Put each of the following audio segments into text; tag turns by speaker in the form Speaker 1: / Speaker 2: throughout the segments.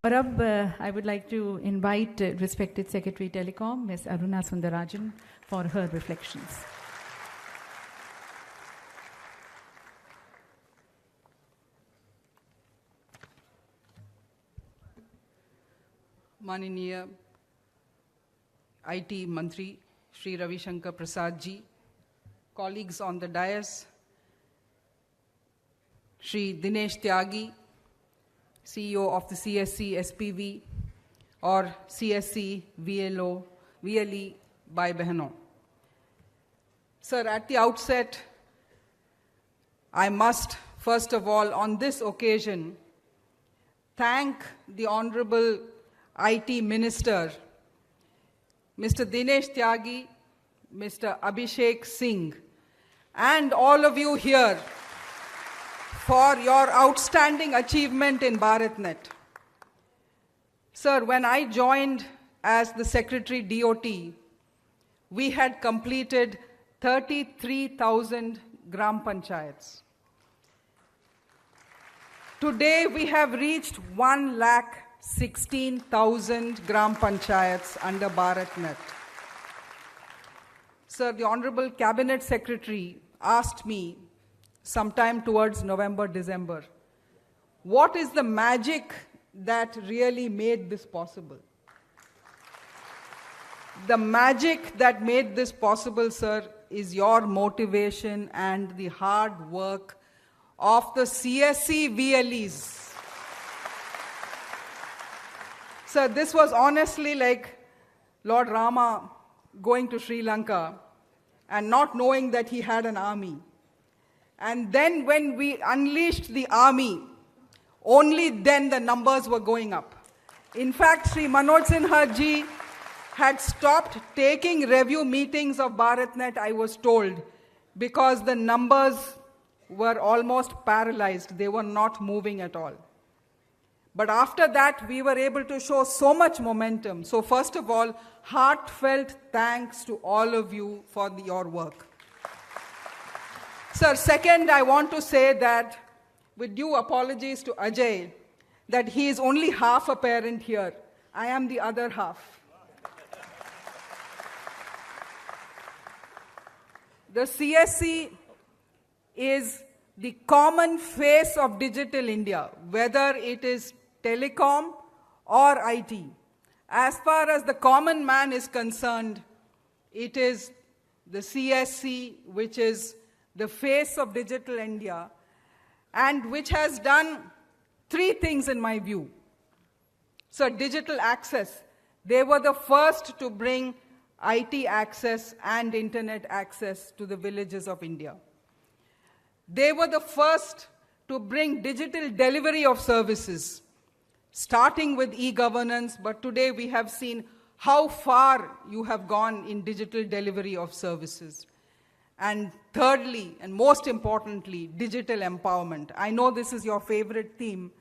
Speaker 1: और अब I would like to invite respected Secretary Telecom, Ms. Aruna Sundararajan, for her reflections.
Speaker 2: माननीय IT Mantri Shri Ravi Shankar Prasad ji, colleagues on the dais, Shri Dinesh Tyagi, CEO of the CSC SPV or CSC VLE by Behano. Sir, at the outset, I must first of all on this occasion thank the Honorable IT Minister, Mr. Dinesh Tyagi, Mr. Abhishek Singh, and all of you here for your outstanding achievement in BharatNet. Sir, when I joined as the Secretary DOT, we had completed 33,000 Gram Panchayats. Today, we have reached 1,16,000 Gram Panchayats under BharatNet. Sir, the Honorable Cabinet Secretary asked me sometime towards November, December, what is the magic that really made this possible? The magic that made this possible, sir, is your motivation and the hard work of the CSC VLEs. Sir, this was honestly like Lord Rama going to Sri Lanka and not knowing that he had an army. And then when we unleashed the army, only then the numbers were going up. In fact, Sri Manoj Sinha ji had stopped taking review meetings of BharatNet, I was told, because the numbers were almost paralyzed. They were not moving at all. But after that, we were able to show so much momentum. So first of all, heartfelt thanks to all of you for your work. Sir, second, I want to say that, with due apologies to Ajay, that he is only half a parent here. I am the other half. The CSC is the common face of digital India, whether it is telecom or IT. As far as the common man is concerned, it is the CSC which is the face of digital India, and which has done three things in my view. So digital access, they were the first to bring IT access and internet access to the villages of India. They were the first to bring digital delivery of services, starting with e-governance, but today we have seen how far you have gone in digital delivery of services. And thirdly, and most importantly, digital empowerment. I know this is your favorite theme,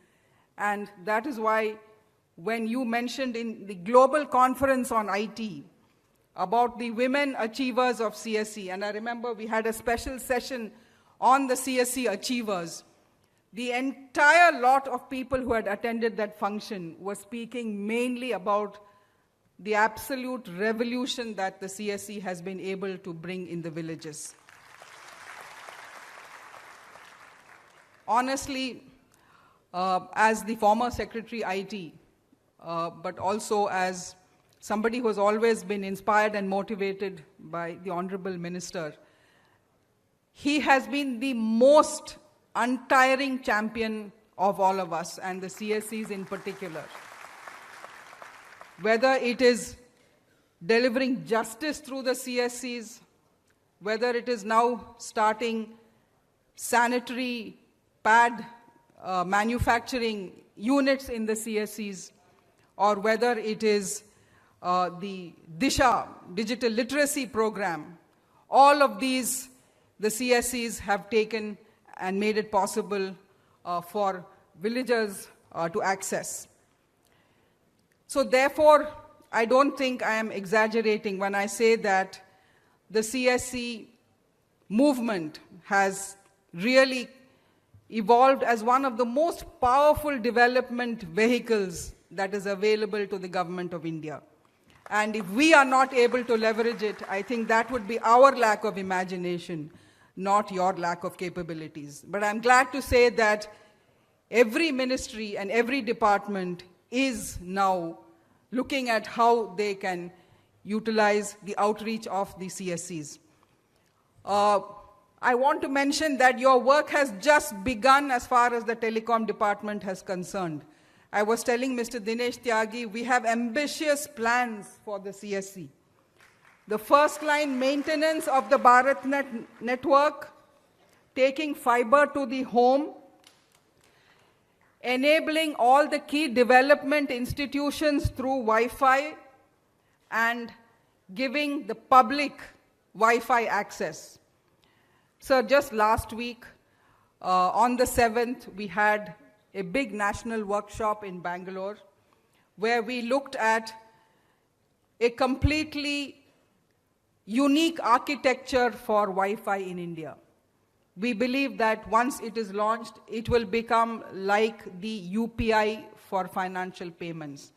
Speaker 2: and that is why when you mentioned in the global conference on IT about the women achievers of CSC, and I remember we had a special session on the CSC achievers, the entire lot of people who had attended that function were speaking mainly about the absolute revolution that the CSC has been able to bring in the villages. Honestly, as the former Secretary IT, but also as somebody who has always been inspired and motivated by the Honorable Minister, he has been the most untiring champion of all of us, and the CSCs in particular. Whether it is delivering justice through the CSCs, whether it is now starting sanitary pad manufacturing units in the CSCs, or whether it is the Disha digital literacy program, all of these the CSCs have taken and made it possible for villagers to access. So therefore, I don't think I am exaggerating when I say that the CSC movement has really evolved as one of the most powerful development vehicles that is available to the government of India. And if we are not able to leverage it, I think that would be our lack of imagination, not your lack of capabilities. But I'm glad to say that every ministry and every department is now looking at how they can utilize the outreach of the CSCs. I want to mention that your work has just begun as far as the telecom department is concerned. I was telling Mr. Dinesh Tyagi, we have ambitious plans for the CSC. The first line maintenance of the BharatNet network, taking fiber to the home, enabling all the key development institutions through Wi-Fi, and giving the public Wi-Fi access. So just last week, on the 7th, we had a big national workshop in Bangalore where we looked at a completely unique architecture for Wi-Fi in India. We believe that once it is launched, it will become like the UPI for financial payments.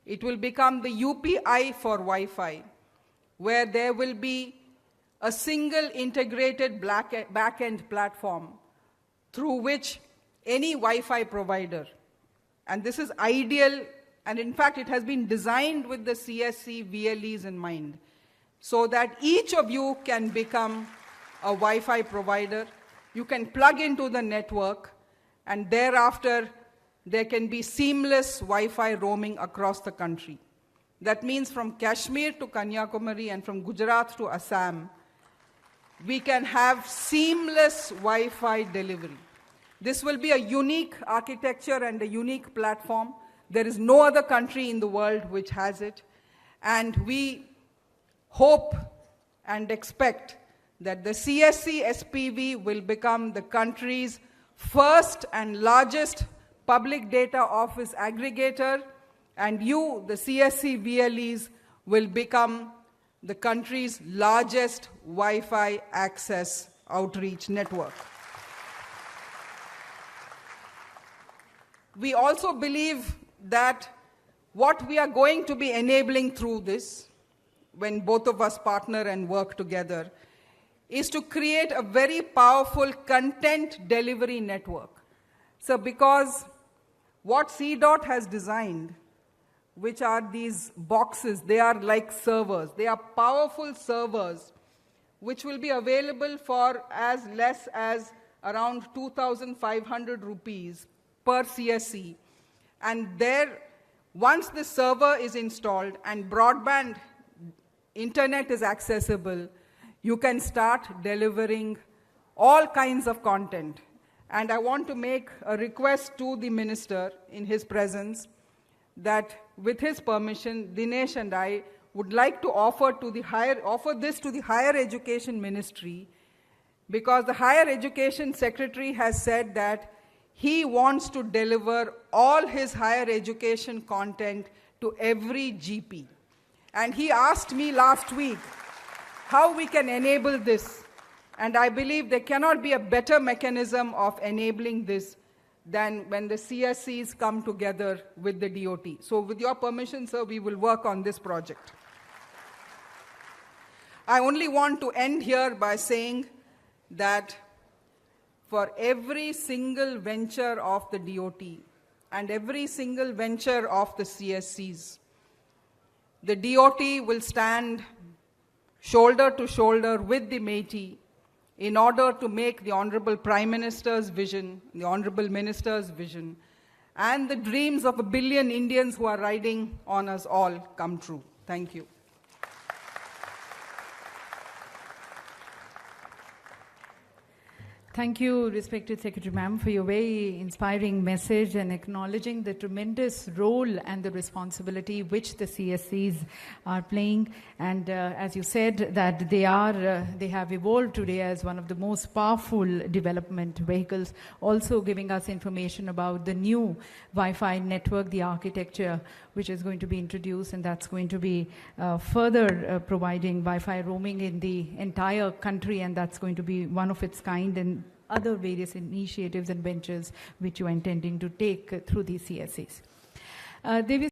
Speaker 2: It will become the UPI for Wi-Fi, where there will be a single integrated back-end platform through which any Wi-Fi provider, and this is ideal, and in fact it has been designed with the CSC VLEs in mind, so that each of you can become a Wi-Fi provider. You can plug into the network, and thereafter there can be seamless Wi-Fi roaming across the country. That means from Kashmir to Kanyakumari and from Gujarat to Assam, we can have seamless Wi-Fi delivery. This will be a unique architecture and a unique platform. There is no other country in the world which has it. And we hope and expect that the CSC SPV will become the country's first and largest public data office aggregator, and you, the CSC VLEs, will become the country's largest Wi-Fi access outreach network. We also believe that what we are going to be enabling through this, when both of us partner and work together, is to create a very powerful content delivery network. So because what CDOT has designed, which are these boxes, they are like servers. They are powerful servers which will be available for as less as around 2,500 rupees per CSC. And there, once the server is installed and broadband internet is accessible, you can start delivering all kinds of content. And I want to make a request to the minister in his presence that with his permission, Dinesh and I would like to offer this to the Higher Education Ministry, because the Higher Education Secretary has said that he wants to deliver all his higher education content to every GP. And he asked me last week how we can enable this. And I believe there cannot be a better mechanism of enabling this than when the CSCs come together with the DOT. So with your permission, sir, we will work on this project. I only want to end here by saying that for every single venture of the DOT and every single venture of the CSCs, the DOT will stand shoulder to shoulder with the Métis in order to make the Honorable Prime Minister's vision, the Honorable Minister's vision, and the dreams of 1 billion Indians who are riding on us all come true. Thank you.
Speaker 1: Thank you, respected Secretary Ma'am, for your very inspiring message and acknowledging the tremendous role and the responsibility which the CSCs are playing. And as you said, that they have evolved today as one of the most powerful development vehicles, also giving us information about the new Wi-Fi network, the architecture which is going to be introduced, and that's going to be further providing Wi-Fi roaming in the entire country, and that's going to be one of its kind, and other various initiatives and ventures which you are intending to take through these CSCs. Devi